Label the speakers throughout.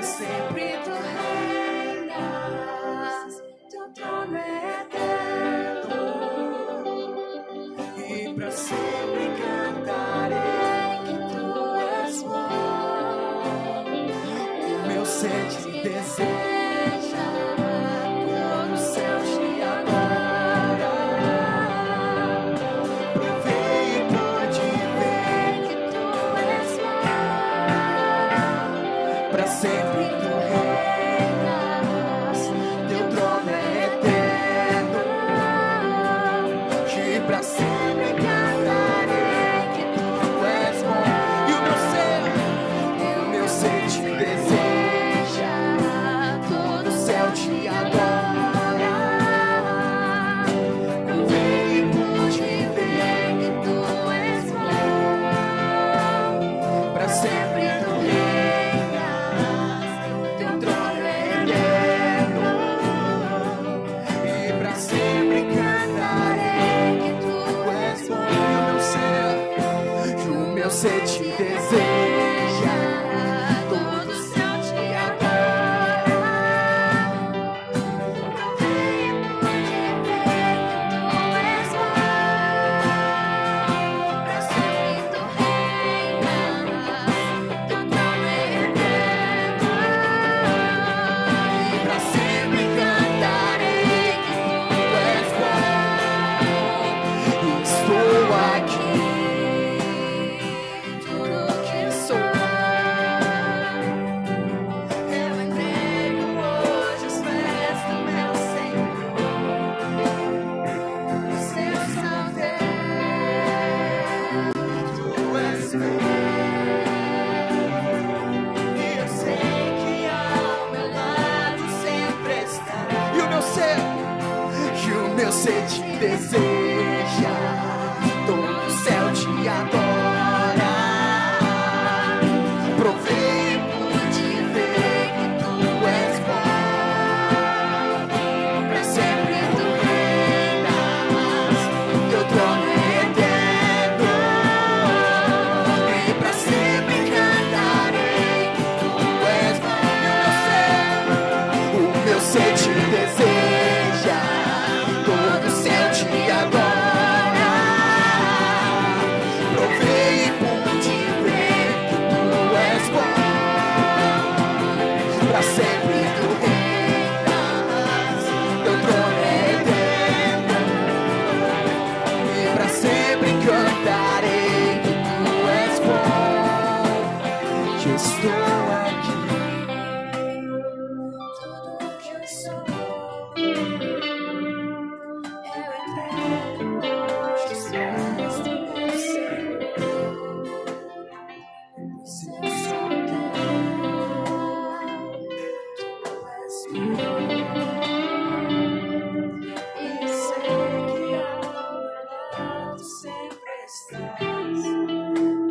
Speaker 1: sempre tu reinas, teu trono é eterno, e para sempre cantarei que tu és bom. O meu ser te deseja, todo o céu te adora. Provei e pude ver que tu és bom. Para sempre tu reinas, teu trono é eterno, e para sempre cantarei que tu és bom. E o meu ser te deseja, todo o céu te adora. Provei e pude ver que tu és bom. Para sempre tu reinas, teu trono é eterno, e para sempre cantarei que tu és bom. E o meu ser te deseja, todo o céu te adora. Provei e pude ver que tu és bom. Para sempre tu reinas, teu trono é eterno, e para sempre cantarei que tu és bom. Estou aqui, tudo que sou. Eu entrego hoje os pés do meu Senhor. Os seus são teus, tu és meu. E eu sei que ao meu lado sempre estará. E o meu ser te deseja, todo o céu te adora. Provei e pude ver que tu és bom. Para sempre tu reinas, teu trono é eterno, e para sempre cantarei que tu és bom. O meu ser te deseja, todo o céu te adora. Provei e pude ver que tu és bom. Para sempre tu reinas, teu trono é eterno, e para sempre cantarei que tu és bom. Que estou aqui, tudo que eu sou. Eu entrego hoje os pés do meu Senhor. Os seus são teus, tu és meu. E sei que ao meu lado sempre estás,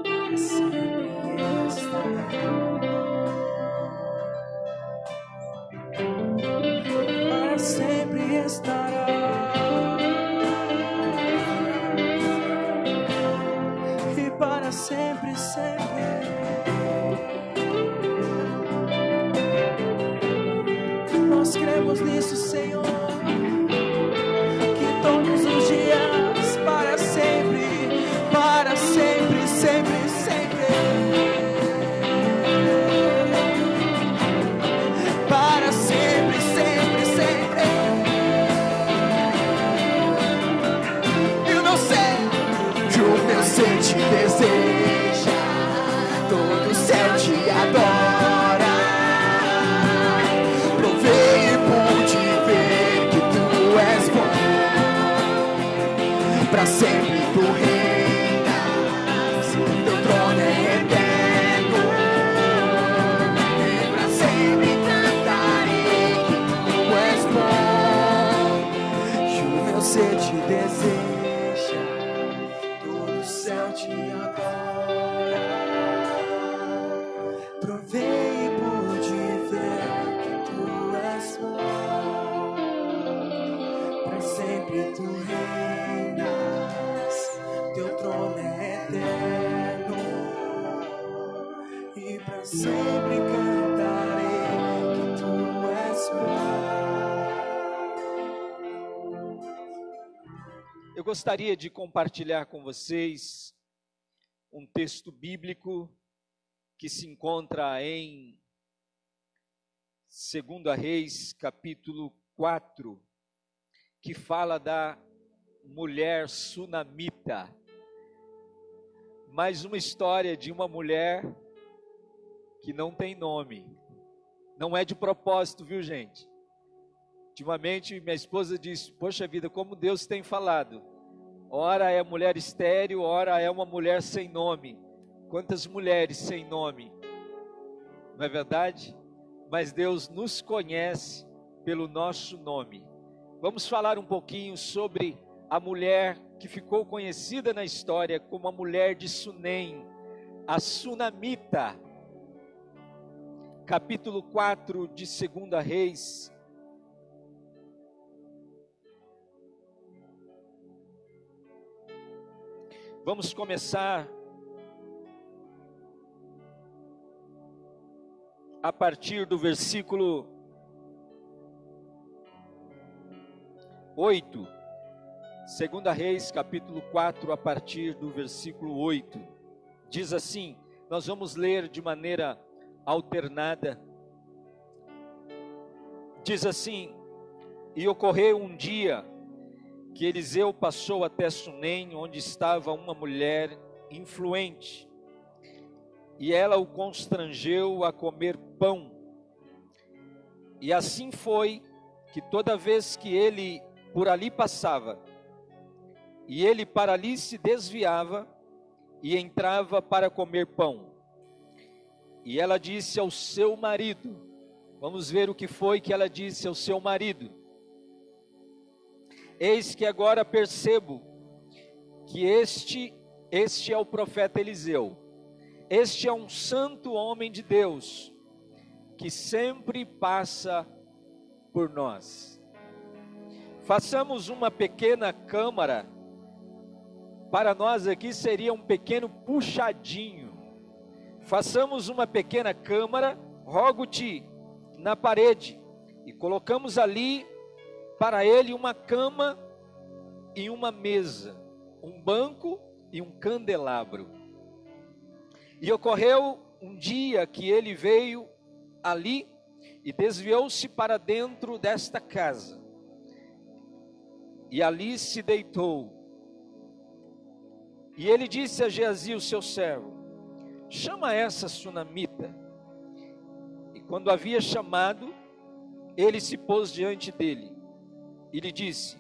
Speaker 1: para sempre estarás. Para sempre estará, e para sempre, sempre. Nós cremos nisso, Senhor, que todos os dias, para sempre, sempre, sempre. Para sempre, sempre, sempre. E o meu ser te deseja, todo o céu te adora. Provei e pude
Speaker 2: Eu gostaria de compartilhar com vocês um texto bíblico que se encontra em 2 Reis, capítulo 4, que fala da mulher sunamita. Mais uma história de uma mulher que não tem nome. Não é de propósito, viu, gente? Ultimamente, minha esposa disse, poxa vida, como Deus tem falado. Ora é mulher estéril, ora é uma mulher sem nome. Quantas mulheres sem nome? Não é verdade? Mas Deus nos conhece pelo nosso nome. Vamos falar um pouquinho sobre a mulher que ficou conhecida na história como a mulher de Sunem, a sunamita. Capítulo 4 de 2 Reis. Vamos começar a partir do versículo 8. 2 Reis, capítulo 4, a partir do versículo 8. Diz assim, nós vamos ler de maneira alternada. Diz assim, e ocorreu um dia que Eliseu passou até Sunem, onde estava uma mulher influente, e ela o constrangeu a comer pão. E assim foi que toda vez que ele por ali passava, e ele para ali se desviava, e entrava para comer pão. E ela disse ao seu marido, vamos ver o que foi que ela disse ao seu marido. Eis que agora percebo que este é o profeta Eliseu. Este é um santo homem de Deus, que sempre passa por nós. Façamos uma pequena câmara, para nós aqui seria um pequeno puxadinho. Façamos uma pequena câmara, rogo-te, na parede, e colocamos ali para ele uma cama e uma mesa, um banco e um candelabro. E ocorreu um dia que ele veio ali e desviou-se para dentro desta casa. E ali se deitou. E ele disse a Geazi, o seu servo, chama essa sunamita. E quando havia chamado, ele se pôs diante dele. E lhe disse,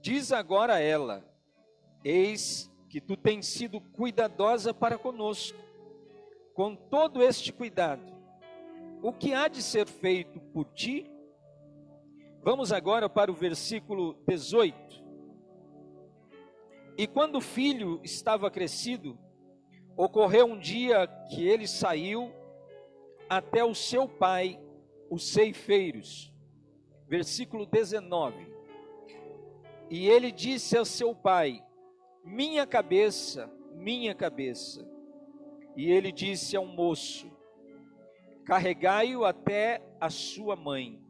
Speaker 2: diz agora a ela, eis que tu tens sido cuidadosa para conosco, com todo este cuidado, o que há de ser feito por ti? Vamos agora para o versículo 18. E quando o filho estava crescido, ocorreu um dia que ele saiu até o seu pai, os ceifeiros. Versículo 19, e ele disse ao seu pai, minha cabeça, minha cabeça. E ele disse ao moço, carregai-o até a sua mãe.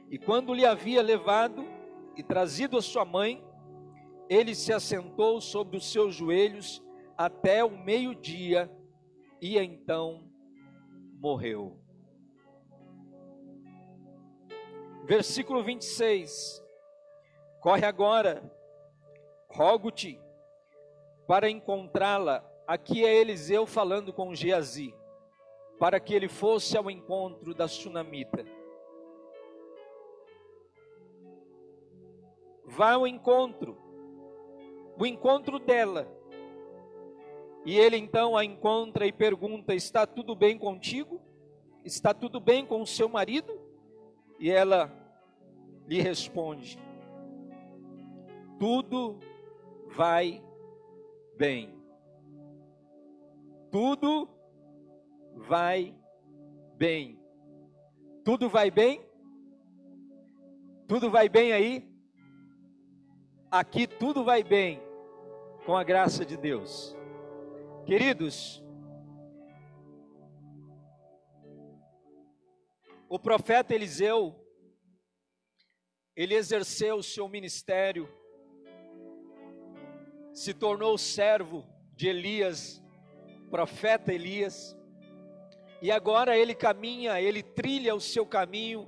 Speaker 2: E quando lhe havia levado e trazido a sua mãe, ele se assentou sobre os seus joelhos até o meio-dia, e então morreu. Versículo 26, corre agora, rogo-te, para encontrá-la. Aqui é Eliseu falando com Geazi, para que ele fosse ao encontro da sunamita. Vá ao encontro, o encontro dela. E ele então a encontra e pergunta, está tudo bem contigo? Está tudo bem com o seu marido? E ela lhe responde, tudo vai bem. Tudo vai bem. Tudo vai bem? Tudo vai bem aí? Aqui tudo vai bem, com a graça de Deus. Queridos, o profeta Eliseu, ele exerceu o seu ministério se tornou servo de Elias, profeta Elias, e agora ele caminha, ele trilha o seu caminho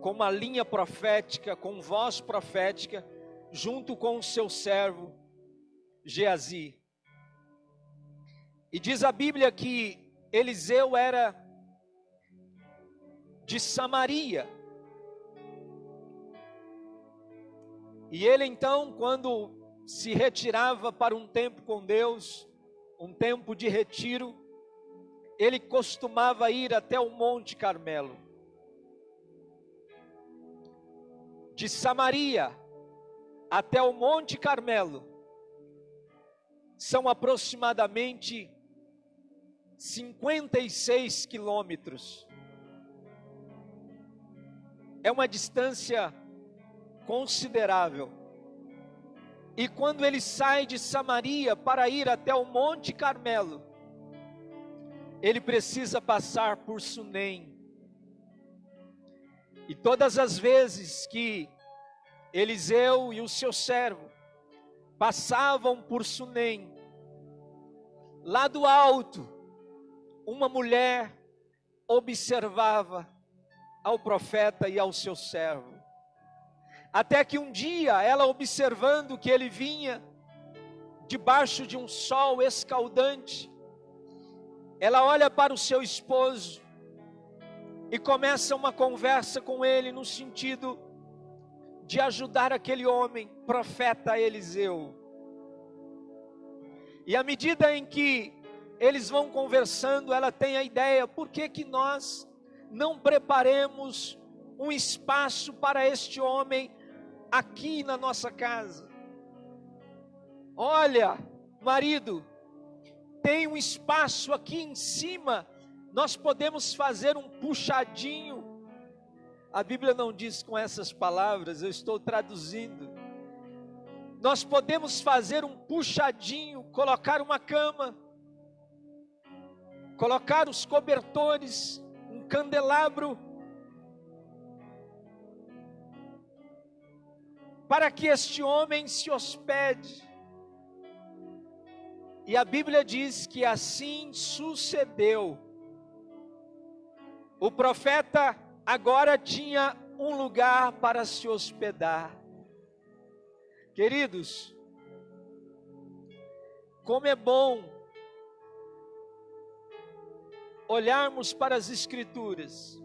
Speaker 2: com uma linha profética, com voz profética, junto com o seu servo Geazi. E diz a Bíblia que Eliseu era de Samaria. E ele então, quando se retirava para um tempo com Deus, um tempo de retiro, ele costumava ir até o Monte Carmelo. De Samaria até o Monte Carmelo são aproximadamente 56 quilômetros. É uma distância considerável. E quando ele sai de Samaria para ir até o Monte Carmelo, ele precisa passar por Sunem. E todas as vezes que Eliseu e o seu servo passavam por Sunem, lá do alto, uma mulher observava ao profeta e ao seu servo. Até que um dia, ela observando que ele vinha debaixo de um sol escaldante, ela olha para o seu esposo e começa uma conversa com ele no sentido de ajudar aquele homem, profeta Eliseu. E à medida em que eles vão conversando, ela tem a ideia: por que que nós não preparemos um espaço para este homem aqui na nossa casa? Olha, marido, tem um espaço aqui em cima, nós podemos fazer um puxadinho. A Bíblia não diz com essas palavras, eu estou traduzindo. Nós podemos fazer um puxadinho, colocar uma cama, colocar os cobertores, um candelabro, para que este homem se hospede. E a Bíblia diz que assim sucedeu. O profeta agora tinha um lugar para se hospedar. Queridos, como é bom olharmos para as Escrituras,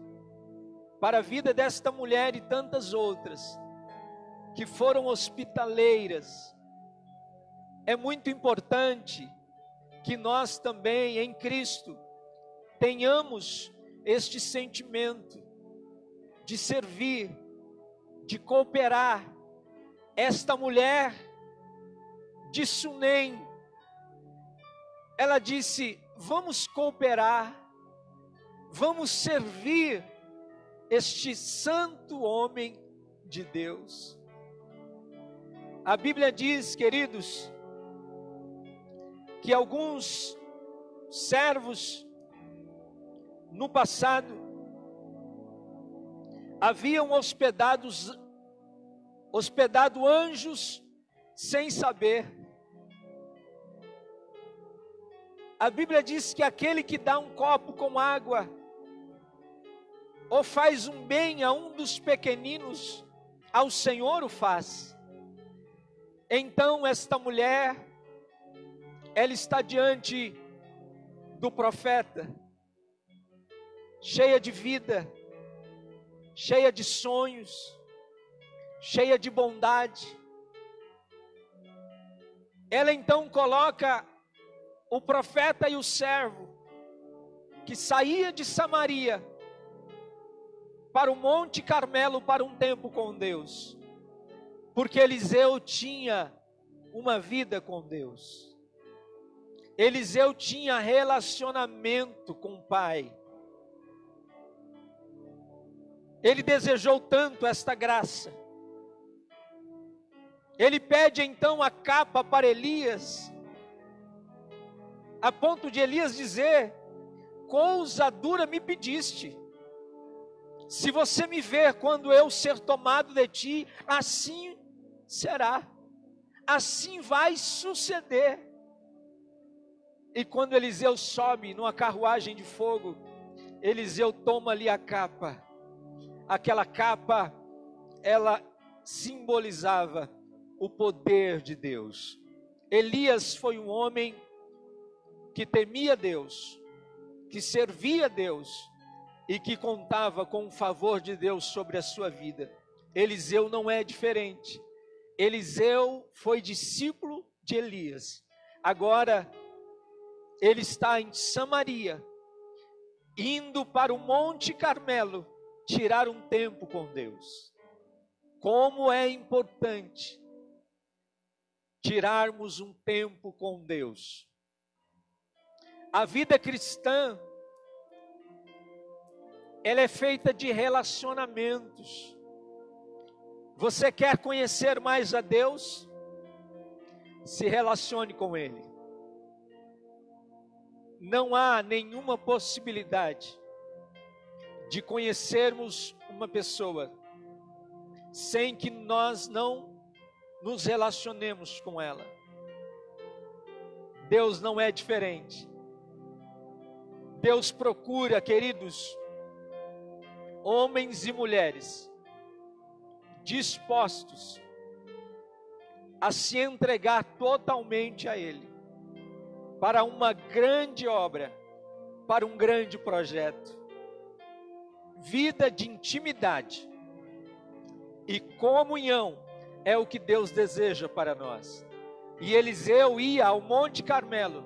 Speaker 2: para a vida desta mulher e tantas outras que foram hospitaleiras. É muito importante que nós também em Cristo tenhamos este sentimento de servir, de cooperar. Esta mulher de Sunem, ela disse: vamos cooperar, vamos servir este santo homem de Deus. A Bíblia diz, queridos, que alguns servos no passado haviam hospedado anjos sem saber. A Bíblia diz que aquele que dá um copo com água ou faz um bem a um dos pequeninos, ao Senhor o faz. Então esta mulher, ela está diante do profeta, cheia de vida, cheia de sonhos, cheia de bondade. Ela então coloca o profeta e o servo, que saía de Samaria para o Monte Carmelo para um tempo com Deus, porque Eliseu tinha uma vida com Deus. Eliseu tinha relacionamento com o Pai. Ele desejou tanto esta graça. Ele pede então a capa para Elias, a ponto de Elias dizer: coisa dura me pediste. Se você me ver quando eu ser tomado de ti, assim será. assim vai suceder. E quando Eliseu sobe numa carruagem de fogo, Eliseu toma ali a capa. Aquela capa, ela simbolizava o poder de Deus. Elias foi um homem que temia Deus, que servia a Deus e que contava com o favor de Deus sobre a sua vida. Eliseu não é diferente. Eliseu foi discípulo de Elias. Agora, ele está em Samaria, indo para o Monte Carmelo, tirar um tempo com Deus. Como é importante tirarmos um tempo com Deus. A vida cristã, ela é feita de relacionamentos. Você quer conhecer mais a Deus? Se relacione com Ele. Não há nenhuma possibilidade de conhecermos uma pessoa sem que nós não nos relacionemos com ela. Deus não é diferente. Deus procura, queridos, homens e mulheres dispostos a se entregar totalmente a Ele, para uma grande obra, para um grande projeto. Vida de intimidade e comunhão é o que Deus deseja para nós. E Eliseu ia ao Monte Carmelo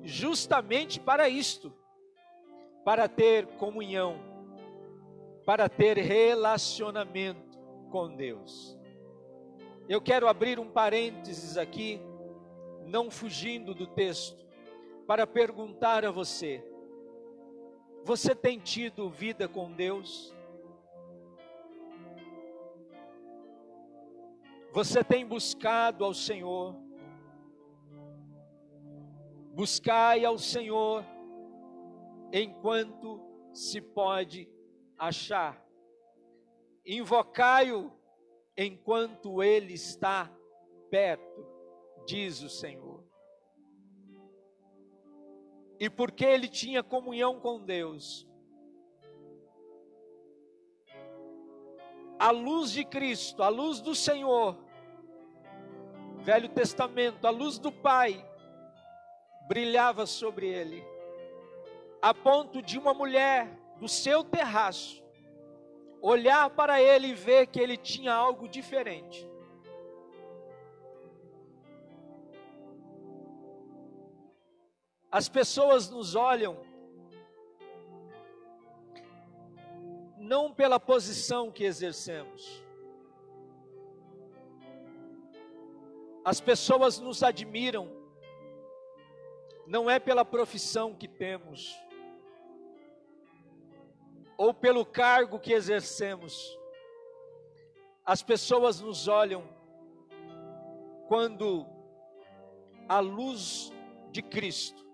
Speaker 2: justamente para isto, para ter comunhão, para ter relacionamento com Deus. Eu quero abrir um parênteses aqui, não fugindo do texto, para perguntar a você: você tem tido vida com Deus? Você tem buscado ao Senhor? Buscai ao Senhor enquanto se pode achar. Invocai-o enquanto Ele está perto, diz o Senhor. E porque ele tinha comunhão com Deus, a luz de Cristo, a luz do Senhor, Velho Testamento, a luz do Pai, brilhava sobre ele, a ponto de uma mulher do seu terraço olhar para ele e ver que ele tinha algo diferente. As pessoas nos olham não pela posição que exercemos. As pessoas nos admiram não é pela profissão que temos ou pelo cargo que exercemos. As pessoas nos olham quando a luz de Cristo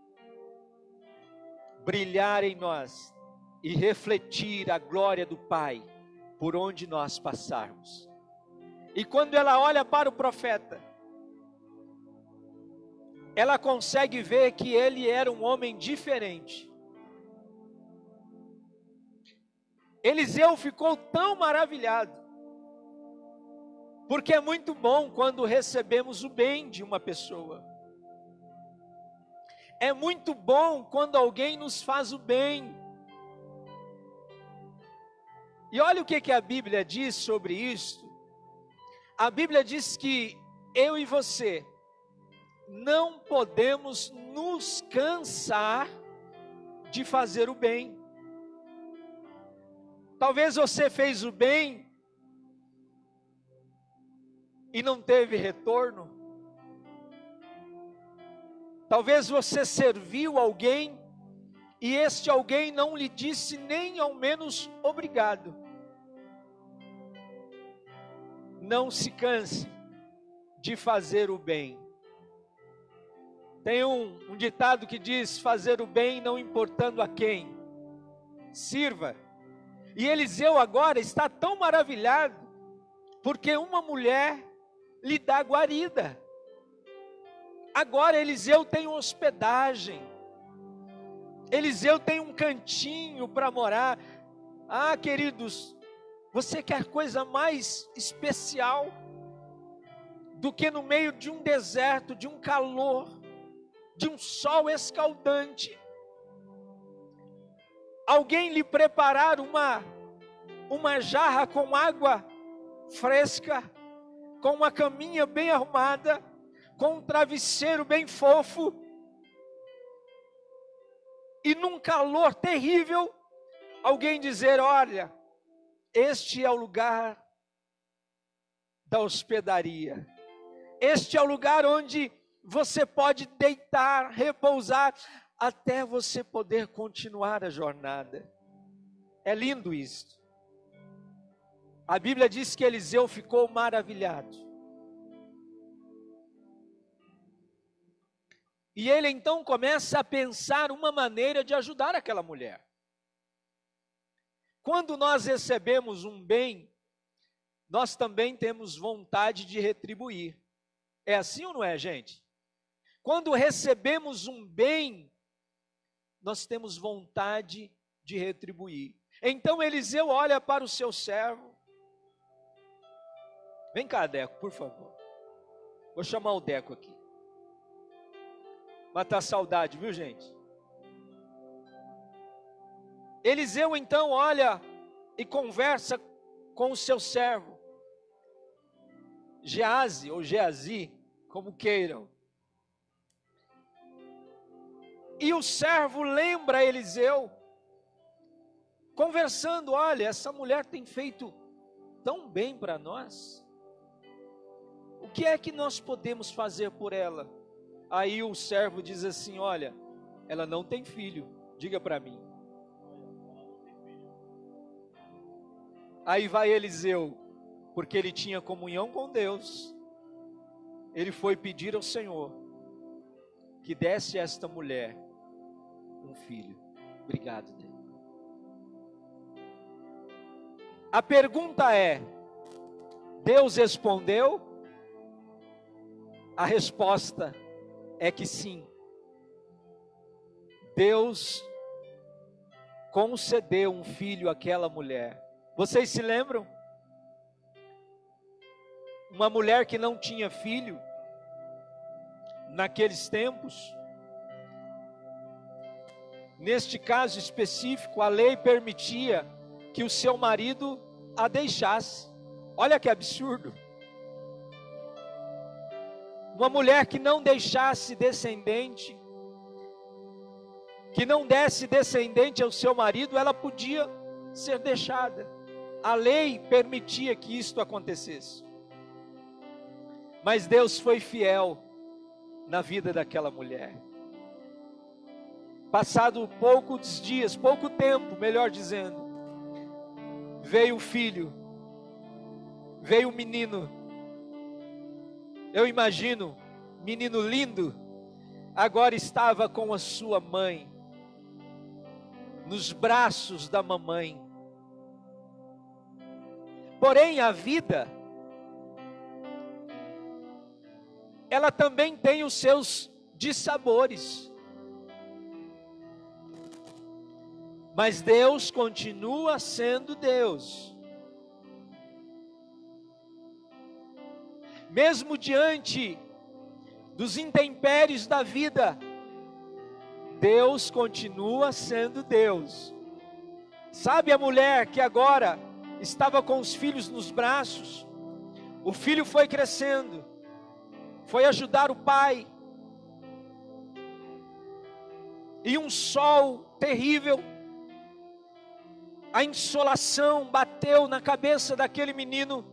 Speaker 2: brilhar em nós e refletir a glória do Pai por onde nós passarmos. E quando ela olha para o profeta, ela consegue ver que ele era um homem diferente. Eliseu ficou tão maravilhado, porque é muito bom quando recebemos o bem de uma pessoa. É muito bom quando alguém nos faz o bem. E olha o que a Bíblia diz sobre isso. A Bíblia diz que eu e você não podemos nos cansar de fazer o bem. Talvez você fez o bem e não teve retorno. Talvez você serviu alguém e este alguém não lhe disse nem ao menos obrigado. Não se canse de fazer o bem. Tem um ditado que diz: fazer o bem não importando a quem, sirva. E Eliseu agora está tão maravilhado, porque uma mulher lhe dá guarida. Agora Eliseu tem hospedagem. Eliseu tem um cantinho para morar. Ah, queridos, você quer coisa mais especial do que no meio de um deserto, de um calor, de um sol escaldante, alguém lhe preparar uma jarra com água fresca, com uma caminha bem arrumada, com um travesseiro bem fofo, e num calor terrível, alguém dizer: olha, este é o lugar da hospedaria, este é o lugar onde você pode deitar, repousar, até você poder continuar a jornada. É lindo isso. A Bíblia diz que Eliseu ficou maravilhado. E ele então começa a pensar uma maneira de ajudar aquela mulher. Quando nós recebemos um bem, nós também temos vontade de retribuir. É assim ou não é, gente? Quando recebemos um bem, nós temos vontade de retribuir. Então Eliseu olha para o seu servo. Vem cá, Deco, por favor. Vou chamar o Deco aqui. Matar a saudade, viu, gente? Eliseu então olha e conversa com o seu servo, Geazi ou Geazi, como queiram. E o servo lembra Eliseu, conversando: olha, essa mulher tem feito tão bem para nós, o que é que nós podemos fazer por ela? Aí o servo diz assim: olha, ela não tem filho, diga para mim. Aí vai Eliseu, porque ele tinha comunhão com Deus, ele foi pedir ao Senhor que desse a esta mulher um filho. Obrigado, Deus. A pergunta é: Deus respondeu? A resposta é que sim. Deus concedeu um filho àquela mulher. Vocês se lembram? Uma mulher que não tinha filho, naqueles tempos, neste caso específico, a lei permitia que o seu marido a deixasse. Olha que absurdo. Uma mulher que não deixasse descendente, que não desse descendente ao seu marido, ela podia ser deixada. A lei permitia que isto acontecesse. Mas Deus foi fiel na vida daquela mulher. Passado poucos dias, pouco tempo, melhor dizendo, veio o filho, veio o menino. Eu imagino, menino lindo, agora estava com a sua mãe, nos braços da mamãe. Porém, a vida, ela também tem os seus dissabores. Mas Deus continua sendo Deus. Mesmo diante dos intempéries da vida, Deus continua sendo Deus. Sabe a mulher que agora estava com os filhos nos braços? O filho foi crescendo, foi ajudar o pai, e um sol terrível, a insolação bateu na cabeça daquele menino,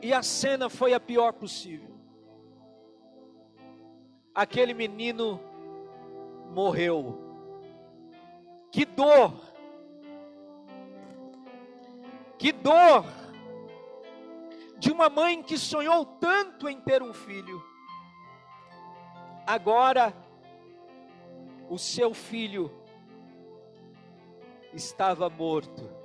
Speaker 2: e a cena foi a pior possível. Aquele menino morreu. Que dor! Que dor! De uma mãe que sonhou tanto em ter um filho. Agora, o seu filho estava morto.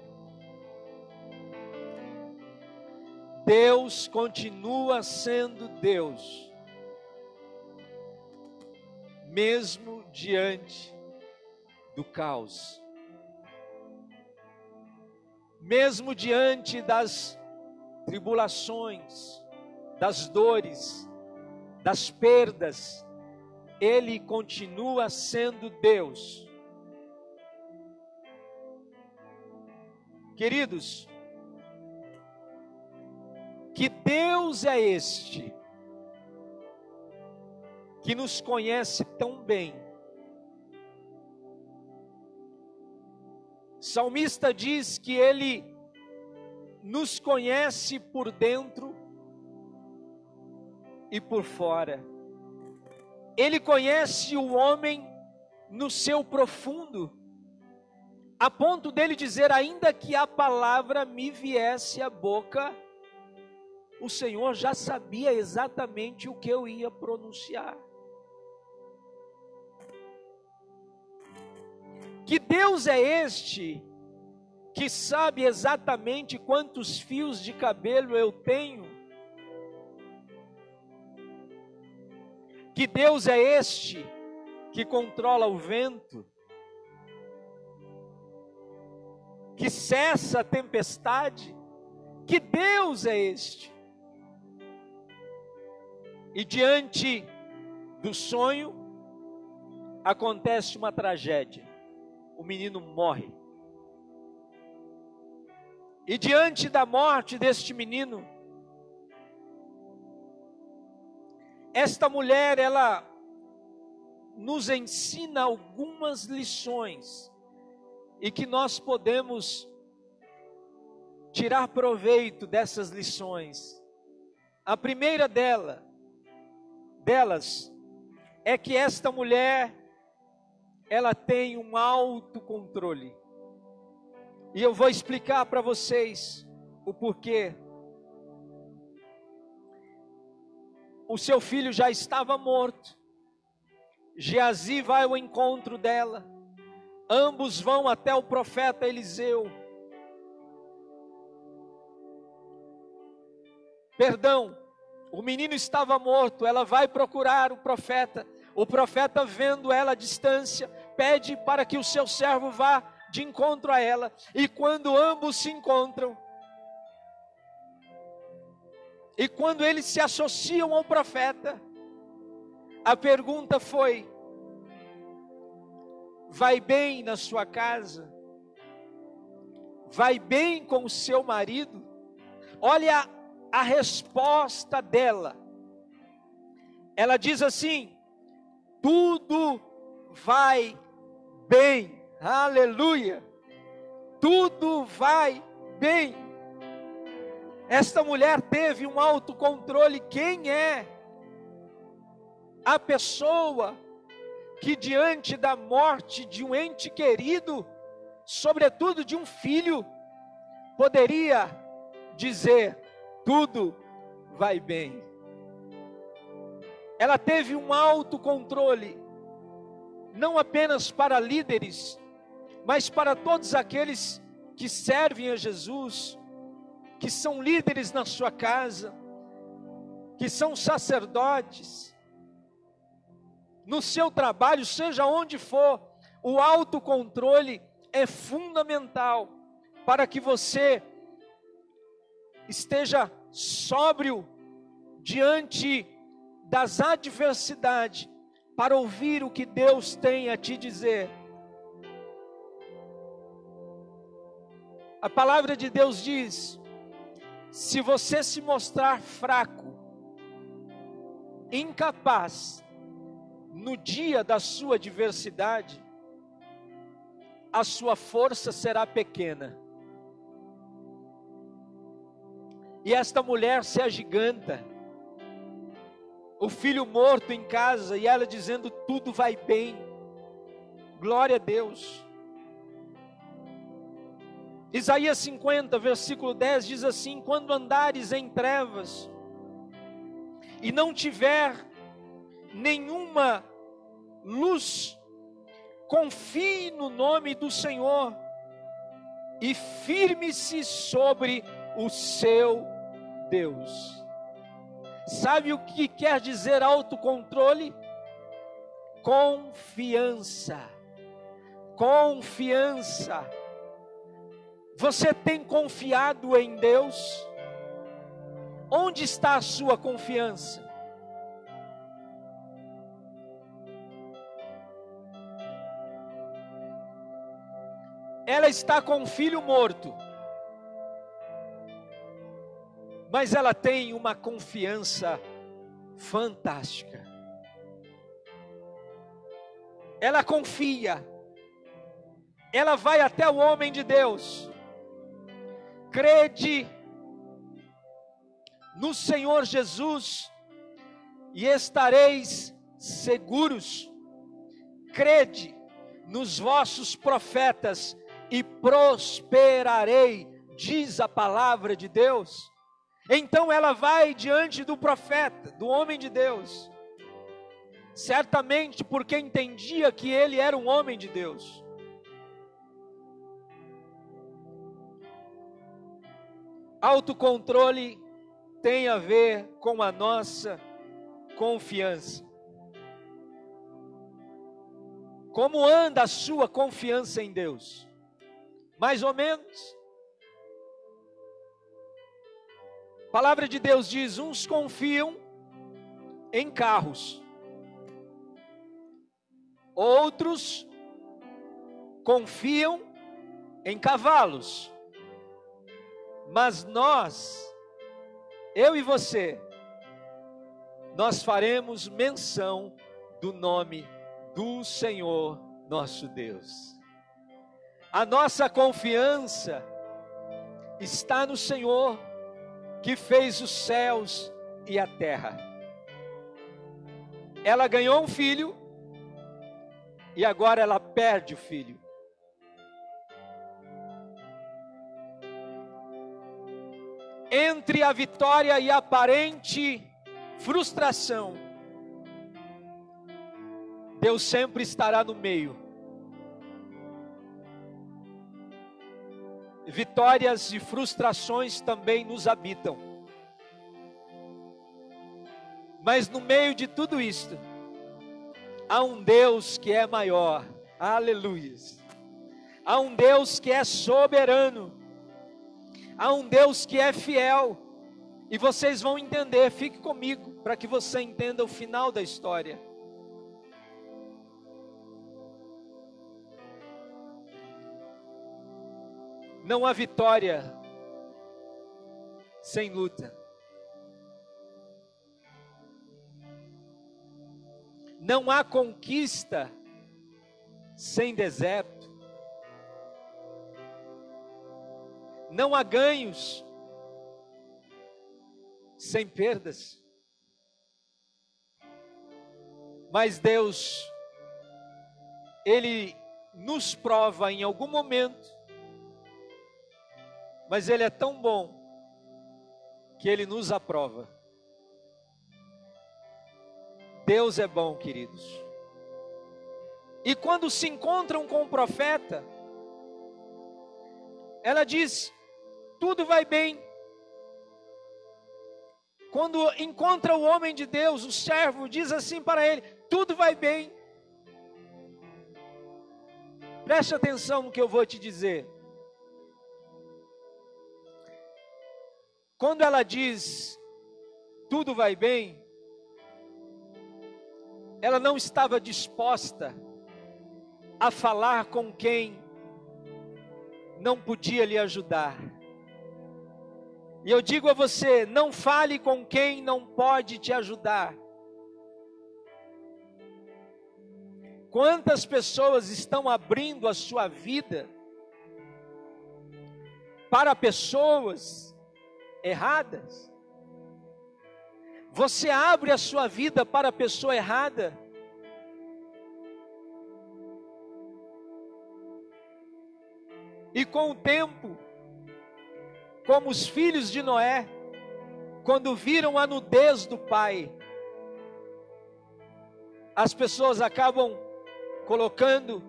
Speaker 2: Deus continua sendo Deus. mesmo diante do caos, mesmo diante das tribulações, das dores, das perdas, Ele continua sendo Deus. Queridos, que Deus é este que nos conhece tão bem? O salmista diz que Ele nos conhece por dentro e por fora. Ele conhece o homem no seu profundo, a ponto dele dizer: ainda que a palavra me viesse à boca, o Senhor já sabia exatamente o que eu ia pronunciar. Que Deus é este que sabe exatamente quantos fios de cabelo eu tenho? Que Deus é este que controla o vento, que cessa a tempestade? Que Deus é este? E diante do sonho, acontece uma tragédia. O menino morre. E diante da morte deste menino, esta mulher, ela nos ensina algumas lições, e que nós podemos tirar proveito dessas lições. A primeira delas é que esta mulher, ela tem um autocontrole. E eu vou explicar para vocês o porquê. O seu filho já estava morto. Geazi vai ao encontro dela. Ambos vão até o profeta Eliseu. Perdão, o menino estava morto. Ela vai procurar o profeta. O profeta, vendo ela à distância, pede para que o seu servo vá de encontro a ela. E quando ambos se encontram, e quando eles se associam ao profeta, a pergunta foi: vai bem na sua casa? Vai bem com o seu marido? Olha a resposta dela. Ela diz assim: tudo vai bem. Aleluia! Tudo vai bem. Esta mulher teve um autocontrole. Quem é a pessoa que diante da morte de um ente querido, sobretudo de um filho, poderia dizer: tudo vai bem? Ela teve um autocontrole, não apenas para líderes, mas para todos aqueles que servem a Jesus, que são líderes na sua casa, que são sacerdotes, no seu trabalho, seja onde for. O autocontrole é fundamental para que você esteja sóbrio diante das adversidades, para ouvir o que Deus tem a te dizer. A palavra de Deus diz: se você se mostrar fraco, incapaz, no dia da sua adversidade, a sua força será pequena. E esta mulher se agiganta, o filho morto em casa, e ela dizendo: tudo vai bem. Glória a Deus. Isaías 50, versículo 10 diz assim: quando andares em trevas e não tiver nenhuma luz, confie no nome do Senhor e firme-se sobre o seu Deus. Sabe o que quer dizer autocontrole? confiança. Confiança. Você tem confiado em Deus? Onde está a sua confiança? Ela está com um filho morto, mas ela tem uma confiança fantástica. Ela confia, ela vai até o homem de Deus. Crede no Senhor Jesus e estareis seguros. Crede nos vossos profetas e prosperarei, diz a palavra de Deus. Então ela vai diante do profeta, do homem de Deus, certamente porque entendia que ele era um homem de Deus. Autocontrole tem a ver com a nossa confiança. Como anda a sua confiança em Deus? Mais ou menos. A palavra de Deus diz: uns confiam em carros, outros confiam em cavalos. Mas nós, eu e você, nós faremos menção do nome do Senhor nosso Deus. A nossa confiança está no Senhor, que fez os céus e a terra. Ela ganhou um filho e agora ela perde o filho. Entre a vitória e a aparente frustração, Deus sempre estará no meio. Vitórias e frustrações também nos habitam. Mas no meio de tudo isto, há um Deus que é maior. Aleluia. Há um Deus que é soberano. Há um Deus que é fiel. E vocês vão entender, fique comigo, para que você entenda o final da história. Não há vitória sem luta. Não há conquista sem deserto. Não há ganhos sem perdas. Mas Deus, Ele nos prova em algum momento. Mas Ele é tão bom que Ele nos aprova. Deus é bom, queridos. E quando se encontram com o profeta, ela diz: tudo vai bem. Quando encontra o homem de Deus, o servo, diz assim para ele: tudo vai bem. Preste atenção no que eu vou te dizer. Quando ela diz, tudo vai bem, ela não estava disposta a falar com quem não podia lhe ajudar. E eu digo a você, não fale com quem não pode te ajudar. Quantas pessoas estão abrindo a sua vida para pessoas erradas? Você abre a sua vida para a pessoa errada? E com o tempo, como os filhos de Noé, quando viram a nudez do pai, as pessoas acabam colocando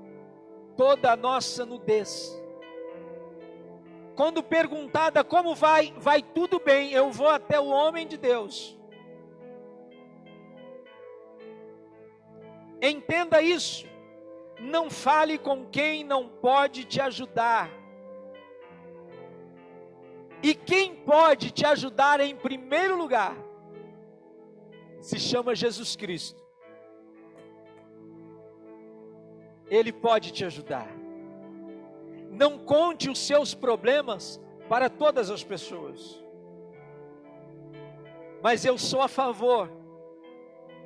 Speaker 2: toda a nossa nudez. Quando perguntada como vai tudo bem, eu vou até o homem de Deus. Entenda isso. Não fale com quem não pode te ajudar. E quem pode te ajudar em primeiro lugar se chama Jesus Cristo. Ele pode te ajudar. Não conte os seus problemas para todas as pessoas. Mas eu sou a favor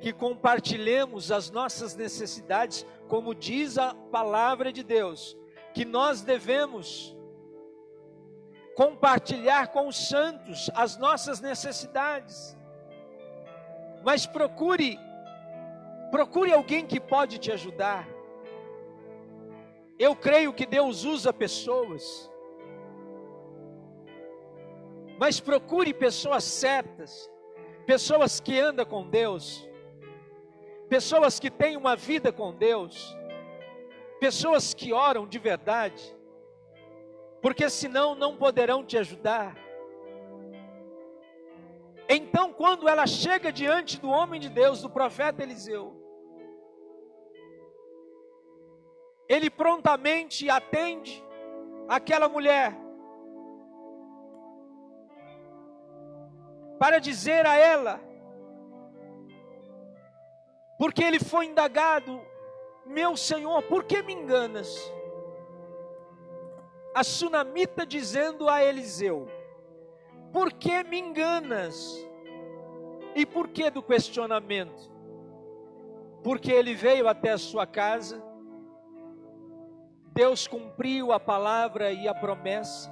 Speaker 2: que compartilhemos as nossas necessidades, como diz a palavra de Deus, que nós devemos compartilhar com os santos as nossas necessidades. Mas procure alguém que pode te ajudar. Eu creio que Deus usa pessoas, mas procure pessoas certas, pessoas que andam com Deus, pessoas que têm uma vida com Deus, pessoas que oram de verdade, porque senão não poderão te ajudar. Então, quando ela chega diante do homem de Deus, do profeta Eliseu, ele prontamente atende aquela mulher, para dizer a ela, porque ele foi indagado: meu Senhor, por que me enganas? A sunamita dizendo a Eliseu: por que me enganas? E por que do questionamento? Porque ele veio até a sua casa, Deus cumpriu a palavra e a promessa,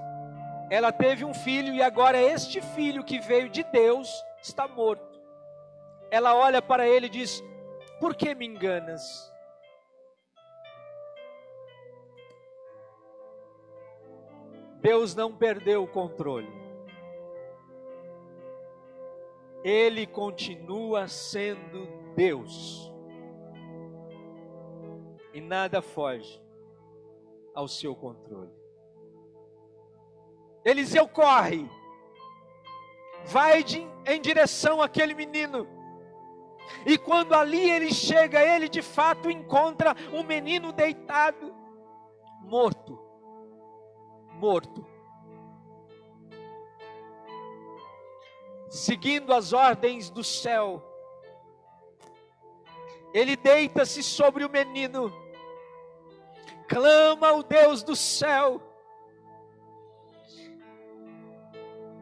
Speaker 2: ela teve um filho e agora este filho que veio de Deus está morto. Ela olha para ele e diz: por que me enganas? Deus não perdeu o controle. Ele continua sendo Deus. E nada foge ao seu controle. Eliseu corre, vai em direção àquele menino. E quando ali ele chega, ele de fato encontra um menino deitado, morto. Seguindo as ordens do céu, ele deita-se sobre o menino, clama ao Deus do céu,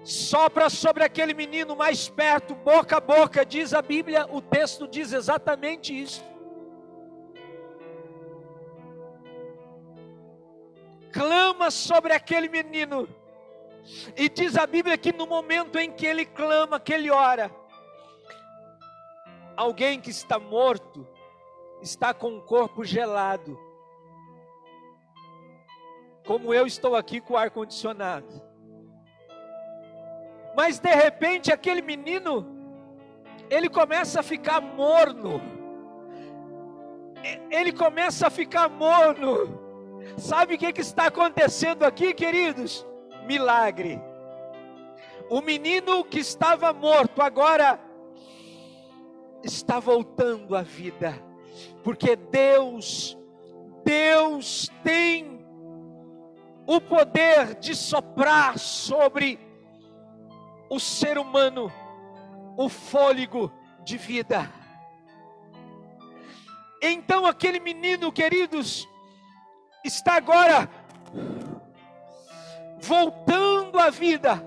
Speaker 2: sopra sobre aquele menino mais perto, boca a boca, diz a Bíblia, o texto diz exatamente isso. Clama sobre aquele menino, e diz a Bíblia que no momento em que ele clama, que ele ora, alguém que está morto, está com o corpo gelado, como eu estou aqui com o ar-condicionado. Mas de repente aquele menino, ele começa a ficar morno. Ele começa a ficar morno. Sabe o que está acontecendo aqui, queridos? Milagre. O menino que estava morto agora está voltando à vida. Porque Deus tem o poder de soprar sobre o ser humano o fôlego de vida. Então aquele menino, queridos, está agora voltando à vida,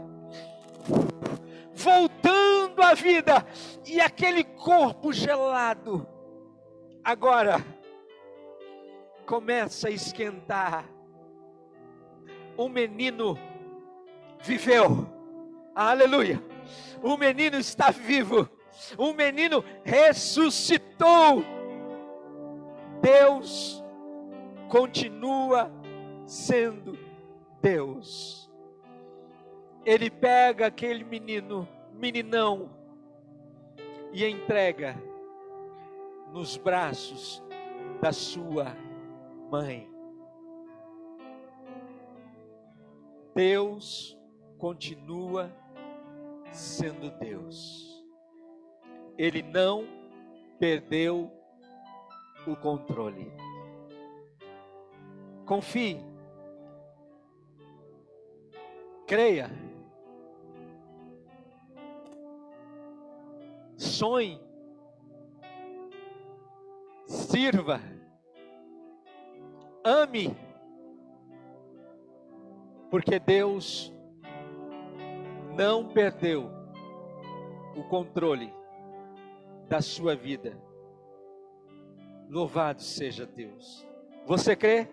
Speaker 2: e aquele corpo gelado agora começa a esquentar. O menino viveu. Aleluia. O menino está vivo. O menino ressuscitou. Deus continua sendo Deus. Ele pega aquele meninão, e entrega nos braços da sua mãe. Deus continua sendo Deus. Ele não perdeu o controle. Confie. Creia. Sonhe. Sirva. Ame. Porque Deus não perdeu o controle da sua vida. Louvado seja Deus. Você crê?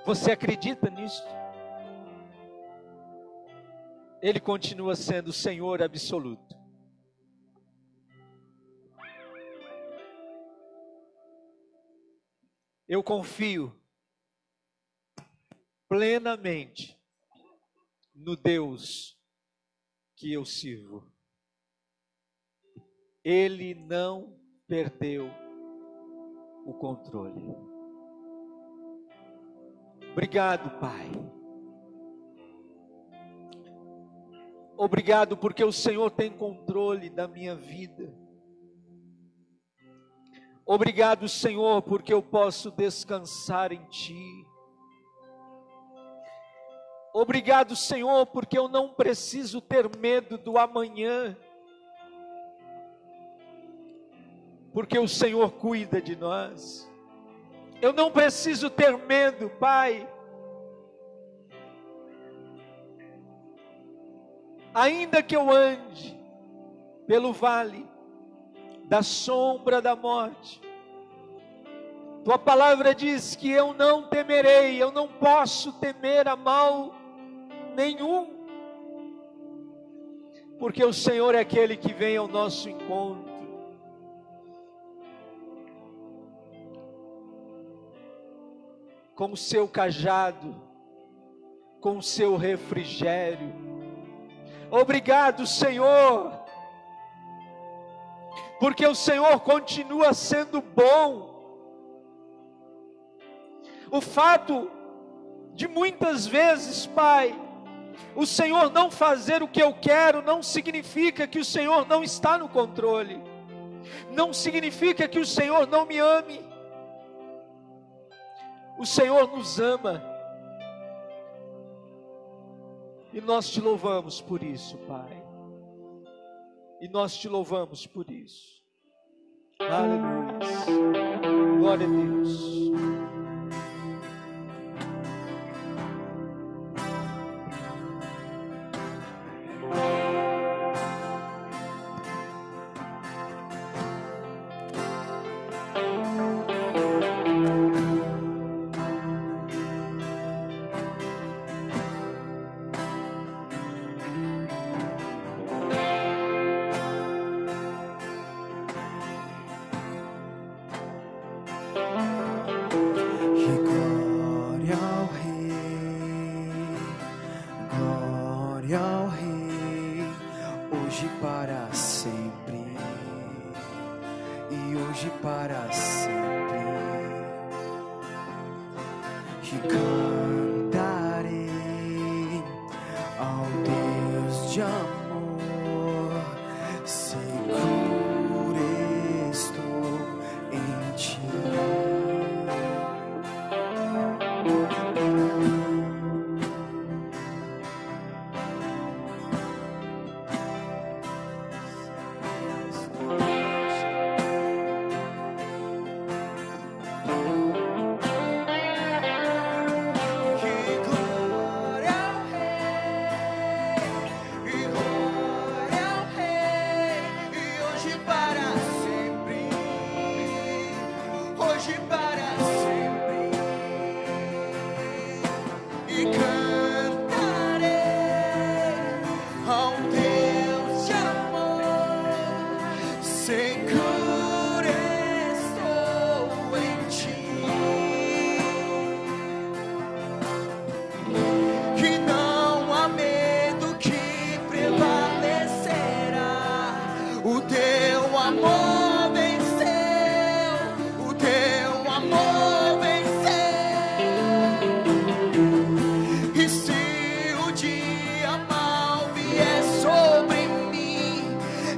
Speaker 2: Você acredita nisso? Ele continua sendo o Senhor absoluto. Eu confio plenamente no Deus que eu sirvo. Ele não perdeu o controle. Obrigado, Pai. Obrigado porque o Senhor tem controle da minha vida. Obrigado, Senhor, porque eu posso descansar em Ti. Obrigado, Senhor, porque eu não preciso ter medo do amanhã. Porque o Senhor cuida de nós. Eu não preciso ter medo, Pai. Ainda que eu ande pelo vale da sombra da morte, Tua palavra diz que eu não temerei, eu não posso temer a mal nenhum, porque o Senhor é aquele que vem ao nosso encontro. Com o seu cajado, com o seu refrigério. Obrigado, Senhor, porque o Senhor continua sendo bom. O fato de muitas vezes, Pai, o Senhor não fazer o que eu quero, não significa que o Senhor não está no controle, não significa que o Senhor não me ame. O Senhor nos ama, e nós te louvamos por isso, Pai, e nós te louvamos por isso. Aleluia, glória a Deus.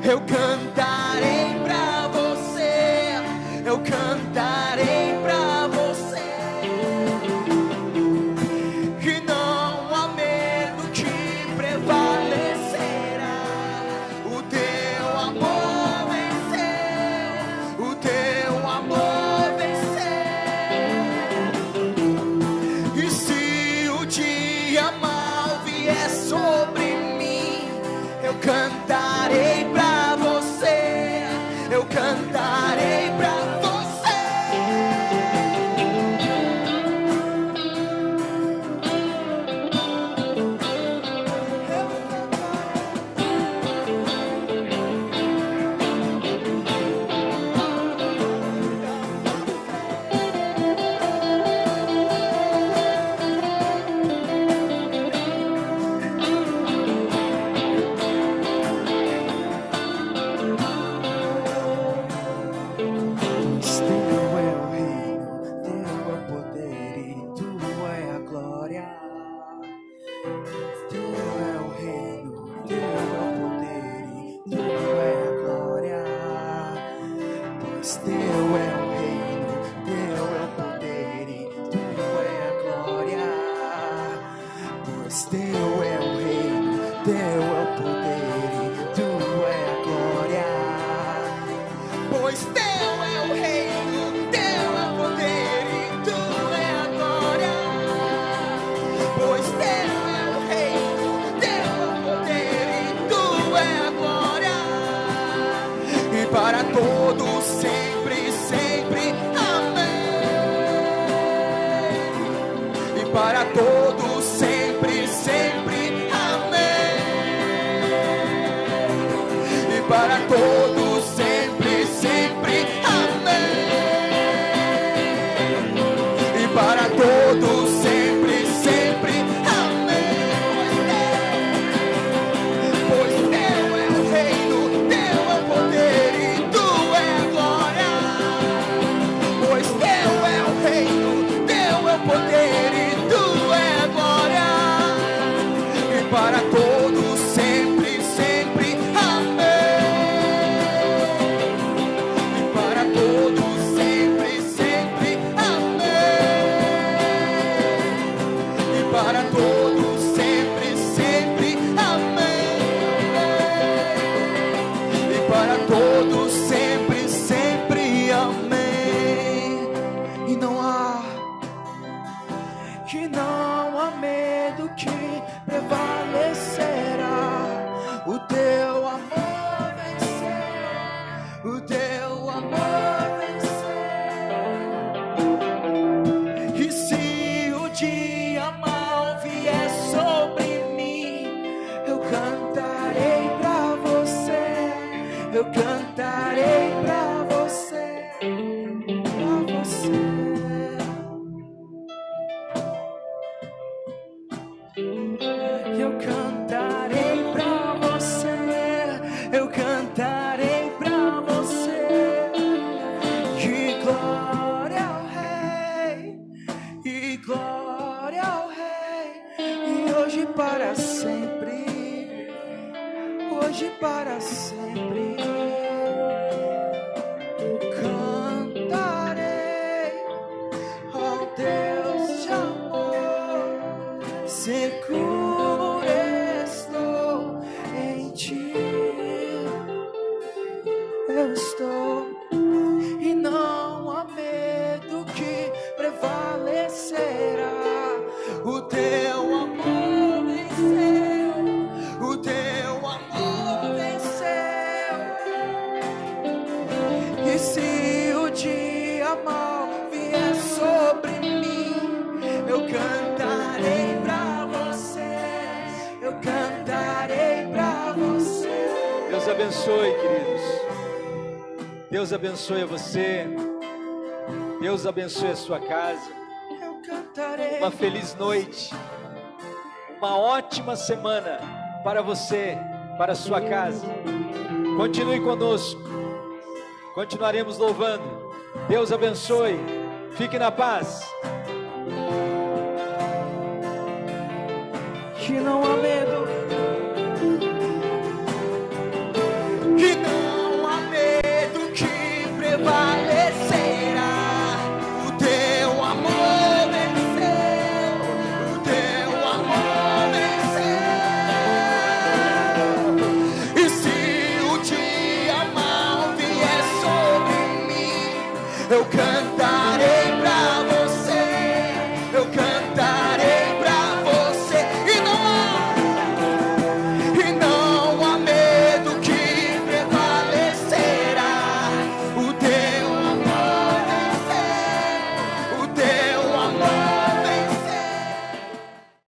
Speaker 1: Eu cantarei. teu é o reino, teu é o poder e tua é a glória. Pois teu é o reino, teu é o poder e tua é a glória. Pois teu é o reino, teu é o poder e tua é a glória. E para todos sempre, sempre, amém. E para todos sempre, sempre, amém. E para todos sempre, sempre, amém. E para todos sempre, sempre, amém. Pois teu é o reino, teu é o poder e tua é a glória. Pois teu é o reino, teu é o poder e tua é a glória. E para todos sempre, sempre, amém. E para todos sempre, sempre, amém. E para todos sempre, sempre, amém. E para todos sempre, sempre, amém. E não há medo que prevalecerá. O teu amor venceu, o teu amor venceu. E se o dia mal vier sobre mim, eu cantarei pra você, eu cantarei pra você, pra você. Eu cantarei pra você, eu cantarei pra você. E glória ao Rei, e glória ao Rei. E hoje para sempre, hoje para sempre. Cantarei ao Deus de amor, seguro estou em ti. Eu estou, e não há medo que prevalecerá. O teu amor venceu, o teu amor venceu. E se o dia mal vier sobre mim, eu cantarei pra você, eu cantarei pra você.
Speaker 2: Deus abençoe, queridos. Deus abençoe você. Deus abençoe a sua casa.
Speaker 1: Eu cantarei.
Speaker 2: Uma feliz noite. Uma ótima semana para você, para a sua casa. Continue conosco. Continuaremos louvando. Deus abençoe. Fique na paz.
Speaker 1: Que não há medo.